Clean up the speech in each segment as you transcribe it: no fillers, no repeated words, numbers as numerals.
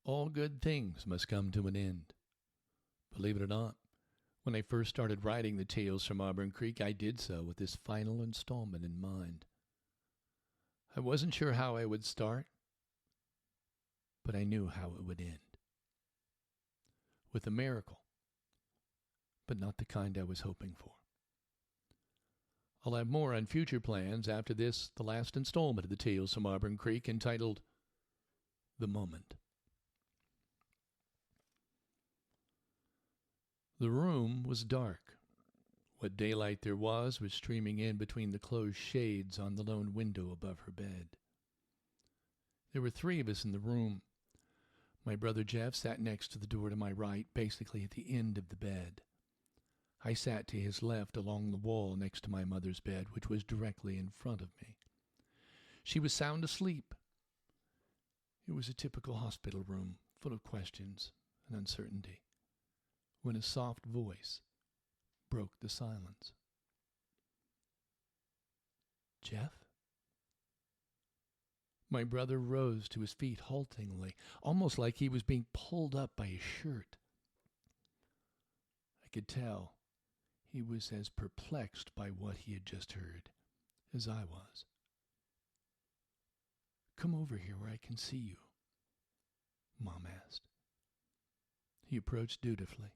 All good things must come to an end. Believe it or not, when I first started writing the tales from Auburn Creek, I did so with this final installment in mind. I wasn't sure how I would start, but I knew how it would end. With a miracle, but not the kind I was hoping for. I'll have more on future plans after this, the last installment of the Tales from Auburn Creek, entitled The Moment. The room was dark. What daylight there was streaming in between the closed shades on the lone window above her bed. There were 3 of us in the room. My brother Jeff sat next to the door to my right, basically at the end of the bed. I sat to his left along the wall next to my mother's bed, which was directly in front of me. She was sound asleep. It was a typical hospital room, full of questions and uncertainty, when a soft voice broke the silence. "Jeff?" My brother rose to his feet haltingly, almost like he was being pulled up by his shirt. I could tell he was as perplexed by what he had just heard as I was. "Come over here where I can see you," Mom asked. He approached dutifully.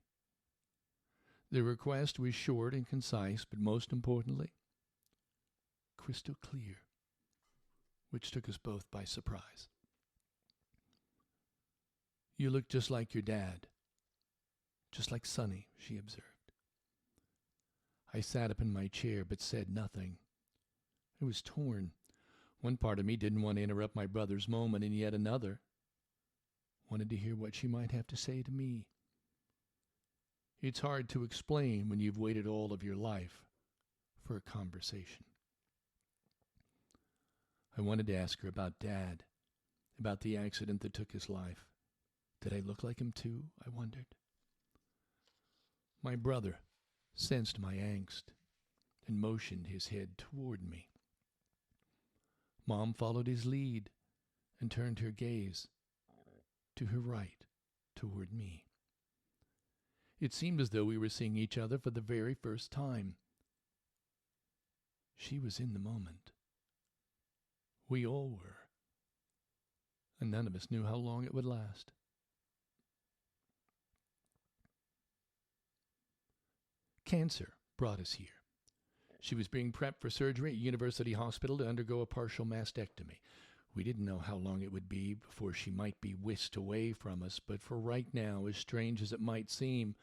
The request was short and concise, but most importantly, crystal clear, which took us both by surprise. "You look just like your dad. Just like Sonny," she observed. I sat up in my chair but said nothing. I was torn. One part of me didn't want to interrupt my brother's moment, and yet another wanted to hear what she might have to say to me. It's hard to explain when you've waited all of your life for a conversation. I wanted to ask her about Dad, about the accident that took his life. Did I look like him too, I wondered. My brother sensed my angst and motioned his head toward me. Mom followed his lead and turned her gaze to her right toward me. It seemed as though we were seeing each other for the very first time. She was in the moment. We all were. And none of us knew how long it would last. Cancer brought us here. She was being prepped for surgery at University Hospital to undergo a partial mastectomy. We didn't know how long it would be before she might be whisked away from us, but for right now, as strange as it might seem,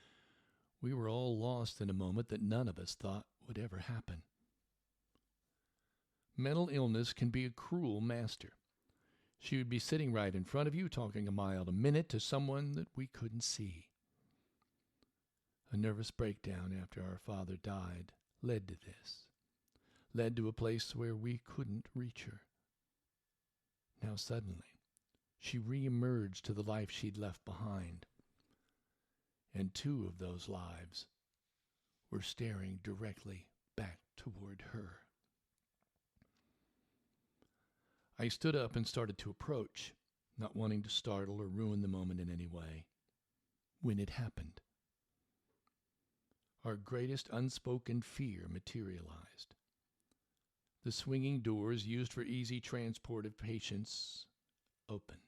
we were all lost in a moment that none of us thought would ever happen. Mental illness can be a cruel master. She would be sitting right in front of you, talking a mile a minute to someone that we couldn't see. A nervous breakdown after our father died led to this, led to a place where we couldn't reach her. Now suddenly, she re-emerged to the life she'd left behind. And 2 of those lives were staring directly back toward her. I stood up and started to approach, not wanting to startle or ruin the moment in any way. When it happened, our greatest unspoken fear materialized. The swinging doors used for easy transport of patients opened.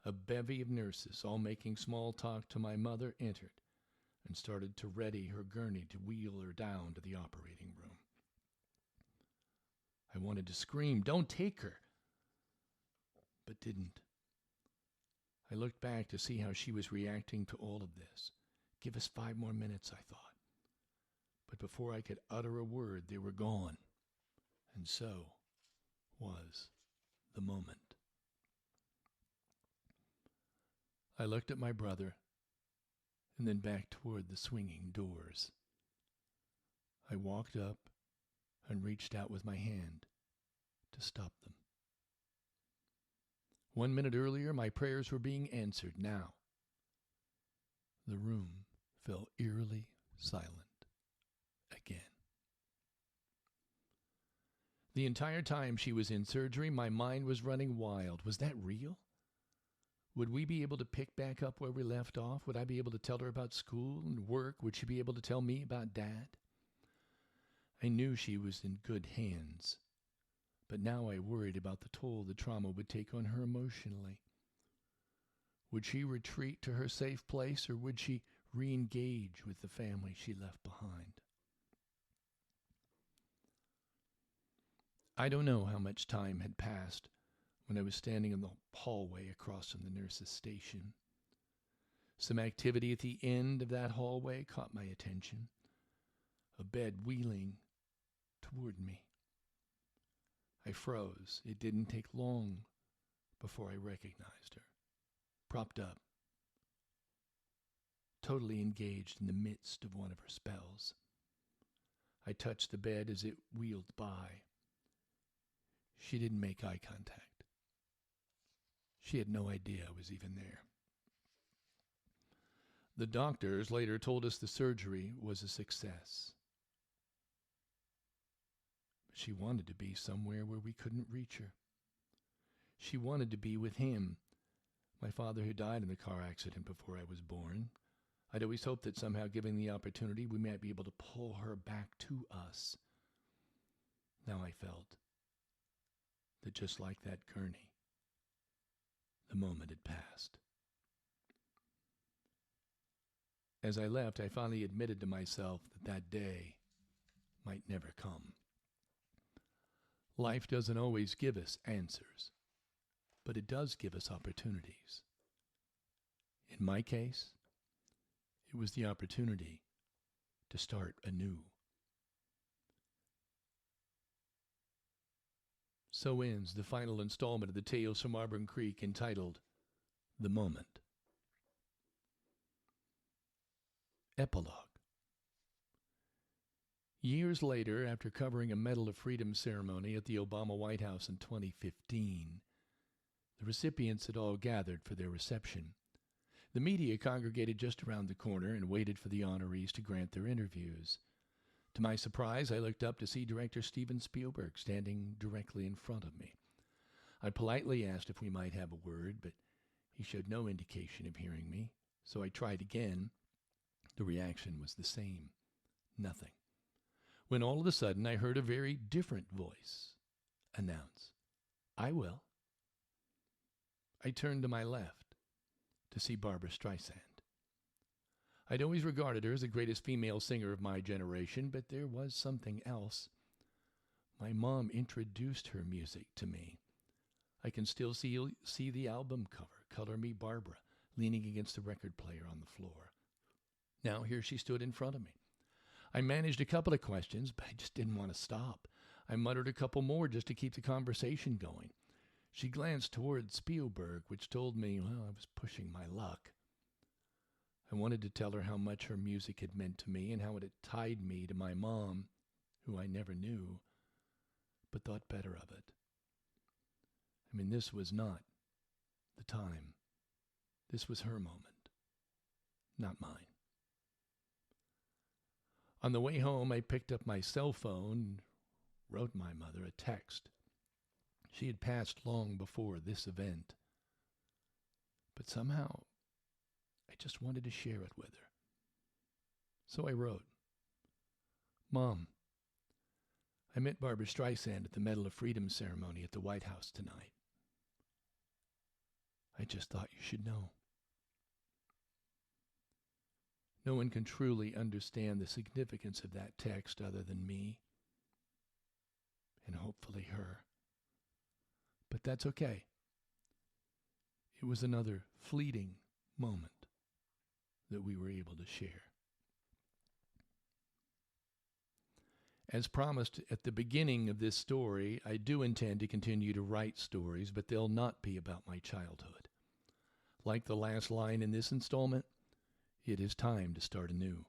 A bevy of nurses, all making small talk to my mother, entered and started to ready her gurney to wheel her down to the operating room. I wanted to scream, "Don't take her!" but didn't. I looked back to see how she was reacting to all of this. Give us 5 more minutes, I thought. But before I could utter a word, they were gone. And so was the moment. I looked at my brother and then back toward the swinging doors. I walked up and reached out with my hand to stop them. 1 minute earlier, my prayers were being answered. Now, the room fell eerily silent again. The entire time she was in surgery, my mind was running wild. Was that real? Would we be able to pick back up where we left off? Would I be able to tell her about school and work? Would she be able to tell me about Dad? I knew she was in good hands, but now I worried about the toll the trauma would take on her emotionally. Would she retreat to her safe place, or would she re-engage with the family she left behind? I don't know how much time had passed when I was standing in the hallway across from the nurse's station. Some activity at the end of that hallway caught my attention. A bed wheeling toward me. I froze. It didn't take long before I recognized her. Propped up, totally engaged in the midst of one of her spells. I touched the bed as it wheeled by. She didn't make eye contact. She had no idea I was even there. The doctors later told us the surgery was a success. But she wanted to be somewhere where we couldn't reach her. She wanted to be with him, my father who died in the car accident before I was born. I'd always hoped that somehow, given the opportunity, we might be able to pull her back to us. Now I felt that just like that gurney, the moment had passed. As I left, I finally admitted to myself that that day might never come. Life doesn't always give us answers, but it does give us opportunities. In my case, it was the opportunity to start anew. So ends the final installment of the Tales from Auburn Creek, entitled The Moment. Epilogue. Years later, after covering a Medal of Freedom ceremony at the Obama White House in 2015, the recipients had all gathered for their reception. The media congregated just around the corner and waited for the honorees to grant their interviews. To my surprise, I looked up to see director Steven Spielberg standing directly in front of me. I politely asked if we might have a word, but he showed no indication of hearing me, so I tried again. The reaction was the same. Nothing. When all of a sudden I heard a very different voice announce, "I will." I turned to my left to see Barbra Streisand. I'd always regarded her as the greatest female singer of my generation, but there was something else. My mom introduced her music to me. I can still see the album cover, "Color Me Barbara," leaning against the record player on the floor. Now here she stood in front of me. I managed a couple of questions, but I just didn't want to stop. I muttered a couple more just to keep the conversation going. She glanced toward Spielberg, which told me, well, I was pushing my luck. I wanted to tell her how much her music had meant to me and how it had tied me to my mom, who I never knew, but thought better of it. I mean, this was not the time. This was her moment, not mine. On the way home, I picked up my cell phone and wrote my mother a text. She had passed long before this event, but somehow I just wanted to share it with her. So I wrote, "Mom, I met Barbra Streisand at the Medal of Freedom ceremony at the White House tonight. I just thought you should know." No one can truly understand the significance of that text other than me, and hopefully her. But that's okay. It was another fleeting moment that we were able to share. As promised at the beginning of this story, I do intend to continue to write stories, but they'll not be about my childhood. Like the last line in this installment, it is time to start anew.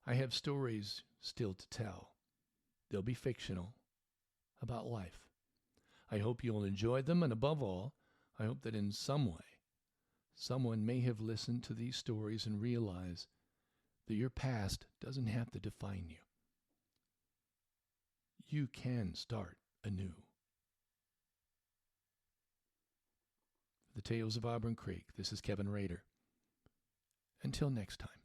I have stories still to tell. They'll be fictional, about life. I hope you'll enjoy them, and above all, I hope that in some way, someone may have listened to these stories and realize that your past doesn't have to define you. You can start anew. The Tales of Auburn Creek. This is Kevin Rader. Until next time.